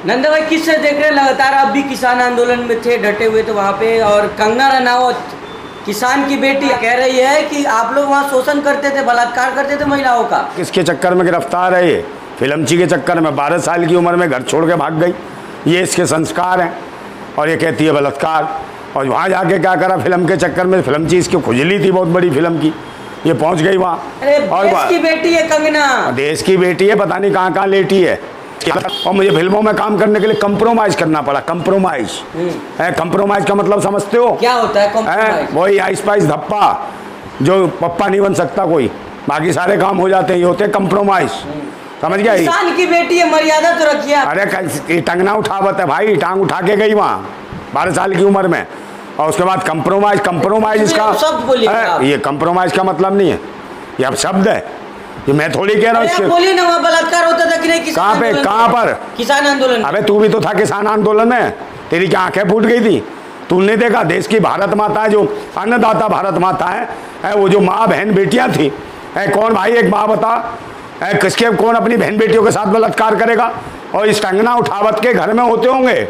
नंदा भाई किससे देख रहे हैं लगातार? आप भी किसान आंदोलन में थे, डटे हुए थे वहाँ पे, और कंगना रनावत किसान की बेटी कह रही है कि आप लोग वहाँ शोषण करते थे, बलात्कार करते थे महिलाओं का। किसके चक्कर में गिरफ्तार है ये? फिल्मची के चक्कर में 12 साल की उम्र में घर छोड़ के भाग गई, ये इसके संस्कार हैं। और ये कहती है बलात्कार, और वहाँ जाके क्या करा फिल्म के चक्कर में? फिल्मची इसकी खुजली थी बहुत बड़ी फिल्म की, ये पहुँच गई वहाँ। अरे देश की बेटी है कंगना, देश की बेटी है, पता नहीं कहाँ कहाँ लेटी है। और मुझे फिल्मों में काम करने के लिए कंप्रोमाइज करना पड़ा। कंप्रोमाइज कंप्रोमाइज का मतलब समझते हो क्या होता है? कंप्रोमाइज वही आइस पाइस धप्पा, जो पप्पा नहीं बन सकता कोई, बाकी सारे काम हो जाते हैं, ये होते हैं कंप्रोमाइज। समझ गया? किसान की बेटी है, मर्यादा तो रखिए। अरे टंगना उठावत है भाई, टांग उठा के गई वहाँ 12 साल की उम्र में। और उसके बाद कंप्रोमाइज इसका शब्द बोलिए। ये कंप्रोमाइज का मतलब नहीं है, ये अब शब्द है, ये मैं थोड़ी कह रहा हूँ। बोलिए ना, वहाँ बलात्कार होता था कि नहीं? कहाँ पे? कहाँ पर? किसान आंदोलन। अबे तू भी तो था किसान आंदोलन में, तेरी क्या आंखें फूट गई थी? तूने देखा देश की भारत माता है, जो अन्नदाता भारत माता है वो जो माँ बहन बेटियां थी, कौन भाई एक माँ बता, किसके कौन अपनी बहन बेटियों के साथ बलात्कार करेगा? और इस कंगना उठावत के घर में होते होंगे,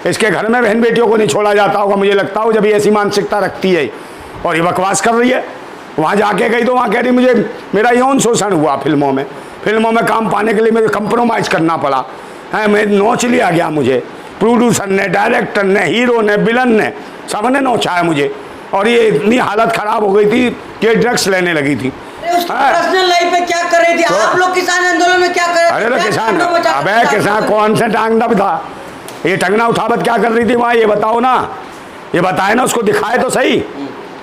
इसके घर में बहन बेटियों को नहीं छोड़ा जाता होगा, मुझे लगता हो, जब ये ऐसी मानसिकता रखती है और ये बकवास कर रही है। वहाँ जाके गई तो वहाँ कह रही मुझे मेरा यौन शोषण हुआ फिल्मों में काम पाने के लिए मुझे कंप्रोमाइज़ करना पड़ा है, मैं नोच लिया गया मुझे, प्रोड्यूसर ने, डायरेक्टर ने, हीरो ने, विलन ने, सबने नोचाया मुझे। और ये इतनी हालत ख़राब हो गई थी कि ड्रग्स लेने लगी थी। पर्सनल लाइफ में क्या कर रही थी? आप लोग किसान आंदोलन में क्या कर रहे थे? अरे किसान, अबे किसान कौन से टांग दब था? ये टंगना उठावत क्या कर रही थी वहाँ? ये बताओ ना, ये बताए ना, उसको दिखाए तो सही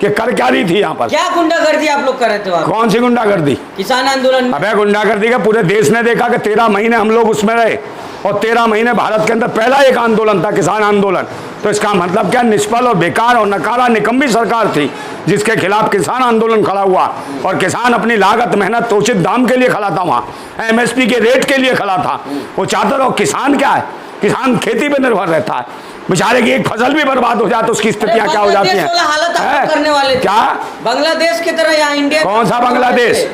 कि कर क्या रही थी यहाँ पर। क्या गुंडागर्दी आप लोग कर रहे थे वहाँ? कौन सी गुंडागर्दी? किसान आंदोलन। अबे गुंडागर्दी का पूरे देश ने देखा कि 13 महीने हम लोग उसमें रहे, और 13 महीने भारत के अंदर पहला एक आंदोलन था किसान आंदोलन। तो इसका मतलब क्या? निष्फल और बेकार और नकारा निकम्मी सरकार थी जिसके खिलाफ किसान आंदोलन खड़ा हुआ, और किसान अपनी लागत मेहनत उचित दाम के लिए खड़ा था, वहाँ MSP के रेट के लिए खड़ा था। वो चाहता रहो। किसान क्या है? किसान खेती पर निर्भर रहता है, बेचारे की एक फसल भी बर्बाद हो जाए तो उसकी स्थितियां क्या हो जाती हैं? हालत करने वाले क्या बांग्लादेश की तरह यहाँ इंडिया? कौन सा बांग्लादेश?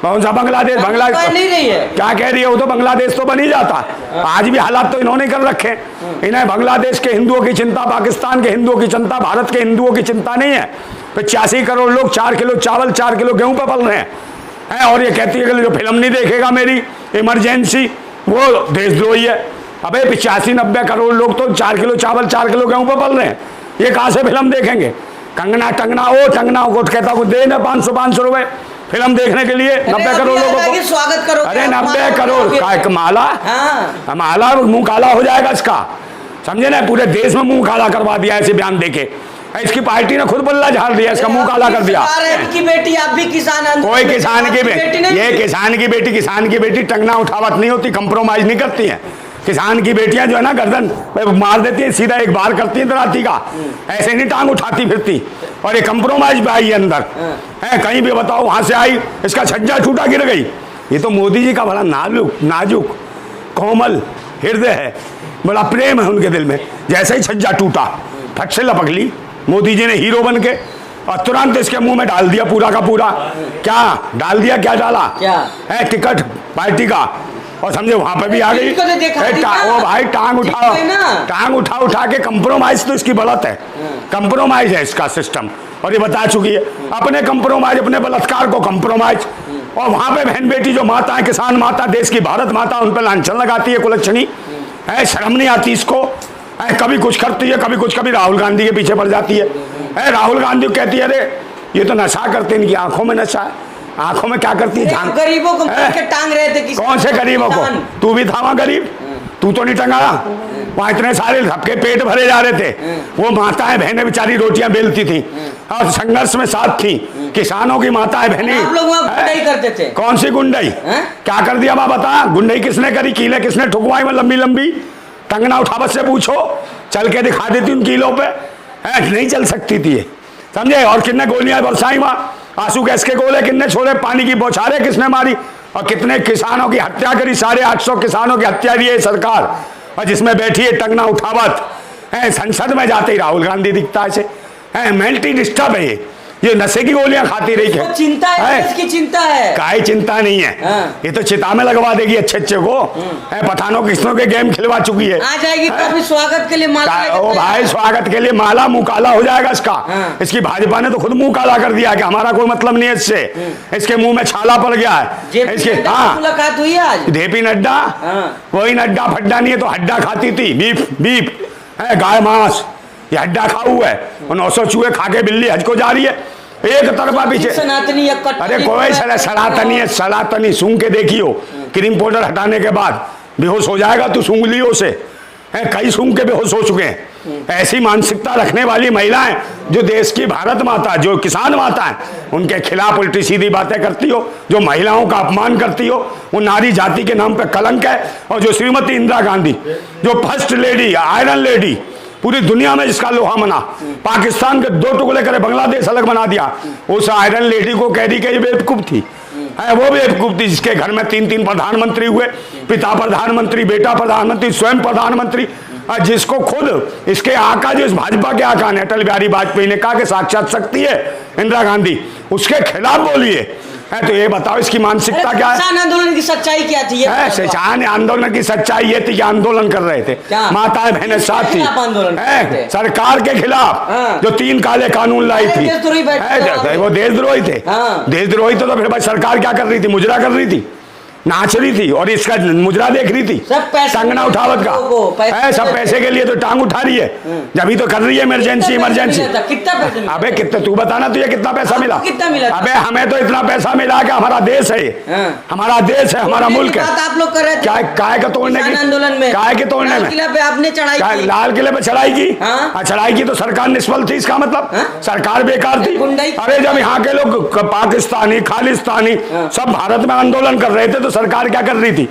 कौन सा बांग्लादेश? बांग्लादेश नहीं रही है। क्या कह रही है? वो तो बांग्लादेश तो बन ही जाता। आज भी हालात तो इन्होंने कर रखे। इन्हें बांग्लादेश के हिंदुओं की चिंता, पाकिस्तान के हिंदुओं की चिंता, भारत के हिंदुओं की चिंता नहीं है। 85 करोड़ लोग 4 किलो चावल, 4 किलो गेहूं पर पल रहे हैं, और ये कहती है कि जो फिल्म नहीं देखेगा मेरी इमरजेंसी, वो देशद्रोही है। अबे 85-90 करोड़ लोग तो 4 किलो चावल, 4 किलो गेहूं पर पल रहे हैं, ये कहाँ से फिल्म देखेंगे? टंगना को कहता को दे ना 500 रुपए फिल्म देखने के लिए 90 करोड़ लोगों को स्वागत करो। अरे 90 करोड़ का माला, माला मुंह काला हो जाएगा इसका, समझे ना? पूरे देश में मुंह काला करवा दिया ऐसे बयान देके। इसकी पार्टी ने खुद बल्ला झाड़ दिया, इसका मुंह काला कर दिया। की बेटी आप भी किसान, कोई किसान की बेटी, ये किसान की बेटी टंगना उठावत नहीं होती, कंप्रोमाइज नहीं करती है। किसान की बेटियां जो है ना, गर्दन मार देती है, सीधा एक बार करती है दराती का, ऐसे नहीं टांग उठाती फिरती। और ये कंप्रोमाइज पे आई अंदर है, कहीं भी बताओ, वहां से आई, इसका छज्जा टूटा गिर गई। ये तो मोदी जी का बड़ा नाजुक कोमल हृदय है, बड़ा प्रेम है उनके दिल में। जैसे ही छज्जा टूटा, फट से लपक ली मोदी जी ने हीरो बन के, और तुरंत इसके मुंह में डाल दिया पूरा का पूरा। क्या डाल दिया? क्या डाला? क्या है? टिकट पार्टी का। और समझे वहां पर भी आ गई। वो भाई टांग उठा के कंप्रोमाइज तो इसकी बढ़त है, कंप्रोमाइज है इसका सिस्टम, और ये बता चुकी है। अपने कंप्रोमाइज, अपने बलात्कार को कंप्रोमाइज, और वहां पे बहन बेटी जो माता है, किसान माता, देश की भारत माता, उन पर लांछन लगाती है कुलच्छनी है। शर्म नहीं आती इसको? कभी कुछ करती है, कभी कुछ, कभी राहुल गांधी के पीछे पड़ जाती है। राहुल गांधी कहती है अरे ये तो नशा करते हैं, इनकी आंखों में नशा है। आंखों में क्या करती है? गरीबों को टांग रहे थे। कौन से गरीबों को? तू भी था वहाँ गरीब, तू तो नहीं टंगा? वहाँ इतने सारे सबके पेट भरे जा रहे थे, वो माताएं बहनें बेचारी रोटियां बेलती थी और संघर्ष में साथ थी। किसानों की माताएं बहनें। आप लोग गुंडाई करते थे? कौन सी गुंडाई? क्या कर दिया बा बता? गुंडाई किसने करी? कीले किसने ठुकवाई? में लंबी टंगना उठावत से पूछो, चल के दिखा देती उन कीलों पे। नहीं चल सकती थी ये, समझे? और कितने गोलियां बरसाई वहाँ, आंसू गैस के गोले कितने छोड़े, पानी की बौछारें किसने मारी, और कितने किसानों की हत्या करी। 850 किसानों की हत्या की है सरकार, और जिसमें बैठी है टंगना उठावत। संसद में जाते ही राहुल गांधी दिखता है, मेंटली डिस्टर्ब है ये। ये नशे की गोलियां खाती रही वो चिंता है, इसकी चिंता है। काई चिंता नहीं है। हाँ। ये तो चिता में लगवा देगी अच्छे अच्छे को। है पठानों किस्नों के गेम खिलवा चुकी है। आ जाएगी तो अभी स्वागत के लिए माला ओ भाई स्वागत के लिए माला मुंह काला हो जाएगा इसका। हाँ। इसकी भाजपा ने तो खुद मुंह काला कर दिया कि हमारा कोई मतलब नहीं है इससे। इसके मुंह में छाला पड़ गया है इसके। हाँ मुलाकात हुई आज जेपी नड्डा। हाँ। कोई नड्डा फड्डा नहीं है, तो हड्डा खाती थी, बीफ बीफ है, गाय मांस, ये हड्डा खाऊ है। और 900 चूहे खा के बिल्ली हज को जा रही है एक तरफा पीछे। सनातनी अरे कोई सनातनी है, सनातनी सूंघ के देखियो, क्रीम पाउडर हटाने के बाद बेहोश हो जाएगा तू सूंघलियों से। कई सूंघ के बेहोश हो चुके हैं। ऐसी मानसिकता रखने वाली महिलाएं जो देश की भारत माता, जो किसान माता है, उनके खिलाफ उल्टी सीधी बातें करती हो, जो महिलाओं का अपमान करती हो, वो नारी जाति के नाम पे कलंक है। और जो श्रीमती इंदिरा गांधी, जो फर्स्ट लेडी, आयरन लेडी, पूरी दुनिया में जिसका लोहा मना, पाकिस्तान के 2 टुकड़े करे बांग्लादेश अलग बना दिया, उस आयरन लेडी को कह दी कि ये बेवकूफ थी। है वो बेवकूफ थी जिसके घर में 3 प्रधानमंत्री हुए, पिता प्रधानमंत्री, बेटा प्रधानमंत्री, स्वयं प्रधानमंत्री, जिसको खुद इसके आका, जो इस भाजपा के आका ने, अटल बिहारी वाजपेयी ने कहा कि साक्षात शक्ति है इंदिरा गांधी, उसके खिलाफ बोलिए। है तो ये बताओ इसकी मानसिकता क्या है? किसान आंदोलन की सच्चाई क्या थी? किसान आंदोलन की सच्चाई ये थी कि आंदोलन कर रहे थे, माताएं बहनें साथ थी, सरकार के खिलाफ। हाँ। जो 3 काले कानून लाई थी, वो देशद्रोही थे। हाँ। देशद्रोही तो फिर भाई सरकार क्या कर रही थी? मुजरा कर रही थी, नाच रही थी और इसका मुजरा देख रही थी, टांगना उठावत का। सब पैसे के लिए तो टांग उठा रही है, जब तो कर रही है इमरजेंसी। कितना? अबे कितना तू बताना, तुझे कितना पैसा मिला? कितना मिला? अबे हमें तो इतना पैसा मिला कि हमारा देश है, हमारा देश है, हमारा मुल्क है। आप लोग कर रहे थे काय का तोड़ने की आंदोलन में, काय के तोड़ने में आपने चढ़ाई, लाल किले पे चढ़ाई की। चढ़ाई की तो सरकार निष्फल थी, इसका मतलब सरकार बेकार थी। अरे जब यहाँ के लोग पाकिस्तानी, खालिस्तानी सब भारत में आंदोलन कर रहे थे तो सरकार क्या कर रही थी?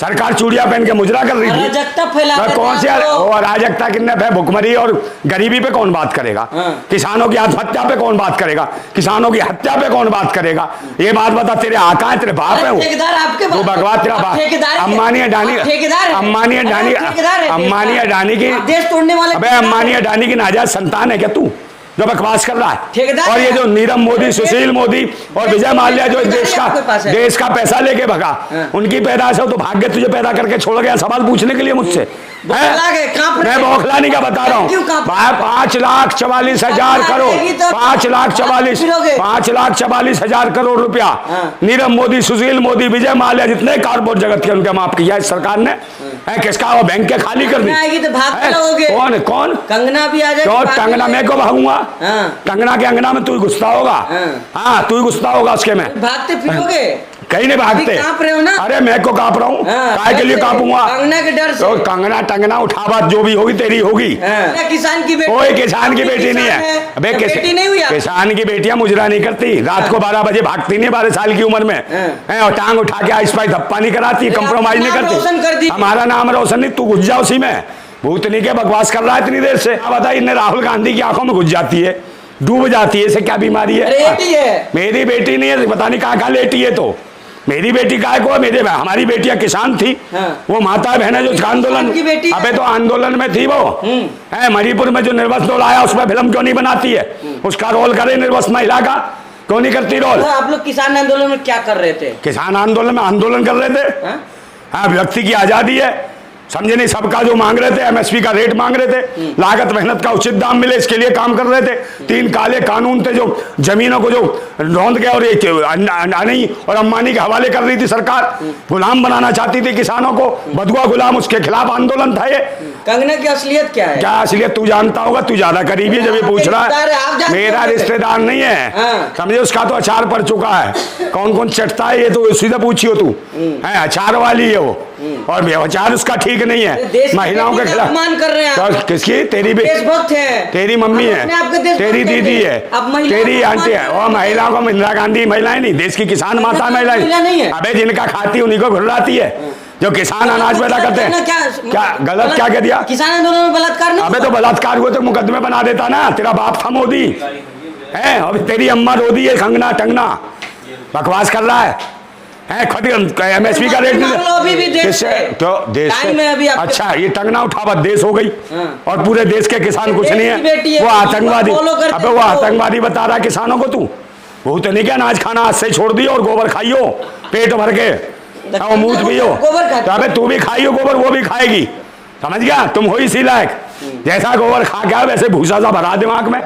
सरकार चूड़िया पहन के मुजरा कर रही थी। अराजकता फैला कौन सी अराजकता? किन्ने पे भुखमरी और गरीबी पे कौन बात करेगा? किसानों की आत्महत्या पे कौन बात करेगा? किसानों की हत्या पे कौन बात करेगा? ये बात बता, तेरे आका है, तेरे बाप है वो? वो भगवान तेरा बाप। अम्बानी अडानी, अम्बानी अडानी, अम्बानी अडानी की देश तोड़ने वाले, अबे अम्बानी अडानी की नाजायज संतान है क्या तू जो बकवास कर रहा है? और ये जो नीरव मोदी, सुशील मोदी और विजय माल्या जो देश का पैसा लेके भगा, उनकी पैदाइश हो तो भाग्य तुझे पैदा करके छोड़ गया सवाल पूछने के लिए मुझसे। मैं बौखलाने का बता रहा हूँ। 5,44,000 करोड़, 5,44,000 करोड़ रुपया नीरव मोदी, सुशील मोदी, विजय माल्या, जितने कारपोरेट जगत के उनके माफ किया इस सरकार ने। किसका? वो बैंक के खाली कर दी। कौन कौन? कंगना भी आ जाएगी। कंगना मैं को भागूंगा? कंगना के अंगना में तू ही घुसता होगा। हाँ तू ही घुसता होगा उसके में। भागते फिरोगे? कहीं नहीं भागते। कांप रहे हो ना? अरे मैं को कांप रहा हूँ, काय के लिए कांपूंगा? कंगना के डर से। तो कंगना टंगना उठावत जो भी होगी तेरी होगी। किसान की बेटी, कोई किसान की बेटी नहीं है। अबे बेटी नहीं हुई? किसान की बेटियां मुजरा नहीं करती, रात को 12 बजे भागती नहीं 12 साल की उम्र में, और टांग उठा के आइस पाई धप्पा नहीं कराती, कंप्रोमाइज नहीं करती। हमारा नाम रोशन नहीं, तू घुस जा उसी में। भूतनी के बकवास कर रहा है इतनी देर से। बता, इन्हें राहुल गांधी की आंखों में घुस जाती है, डूब जाती है, इसे क्या बीमारी है? मेरी बेटी नहीं है, पता नहीं कहाँ लेटी है। तो मेरी बेटी काय को? मेरे हमारी बेटियां किसान थी। वो माता बहन जो आंदोलन, अबे तो आंदोलन में थी वो। है मणिपुर में जो निर्वस्त्र डोल आया उसमें फिल्म क्यों नहीं बनाती है? उसका रोल करे निर्वस्त्र महिला का, क्यों नहीं करती रोल? आप लोग किसान आंदोलन में क्या कर रहे थे? किसान आंदोलन में आंदोलन कर रहे थे। हाँ व्यक्ति की आजादी है, समझे नहीं? सबका जो मांग रहे थे, एमएसपी का रेट मांग रहे थे, लागत मेहनत का उचित दाम मिले, इसके लिए काम कर रहे थे। 3 काले कानून थे जो जमीनों को जो रौंद के और अडानी और अंबानी के हवाले कर रही थी सरकार। गुलाम बनाना चाहती थी किसानों को, बदुआ गुलाम, उसके खिलाफ आंदोलन था ये। कंगना की असलियत क्या है? क्या असलियत तू जानता होगा, तू ज्यादा करीबी है जब ये पूछ रहा है। मेरा रिश्तेदार नहीं है, समझे? उसका तो अचार पड़ चुका है, कौन कौन चटता है ये तो सीधा पूछियो तू। है अचार वाली है वो, और व्यवचार उसका ठीक नहीं है। महिलाओं के खिलाफ अपमान कर रहे हैं। तो किसकी? तेरी देशभक्त है, तेरी मम्मी है, तेरी दीदी है, तेरी आंटी है। और महिलाओं को इंदिरा गांधी महिलाएं नहीं, देश की किसान माता महिलाएं। अबे जिनका खाती उन्हीं को घुर्राती है, जो किसान अनाज पैदा करते हैं। क्या गलत क्या कह दिया? किसान आंदोलन में बलात्कार नहीं? अबे तो बलात्कार हुए तो मुकदमे बना देता ना, तेरा बाप था मोदी है, और तेरी अम्मा रोदी है, कंगना टंगना बकवास कर रहा है। है MSP का रेट मान लो अभी भी देश किससे है। क्यों देश टाइम से? है अभी आपके अच्छा ये टंगना उठावत देश हो गई हाँ। और पूरे देश के किसान कुछ देश नहीं की बेटी है है, वो आतंकवादी। फॉलो करते अबे वो हो। आतंकवादी बता रहा है किसानों को तू। वो तो नहीं क्या अनाज खाना आज से छोड़ दियो और गोबर खाइयो पेट भर के और मूत पियो। गोबर खाते अबे तू भी खाइयो गोबर वो भी खाएगी समझ गया तुम हो इसी लायक जैसा गोबर खा के वैसे भूसा सा भरा दिमाग में।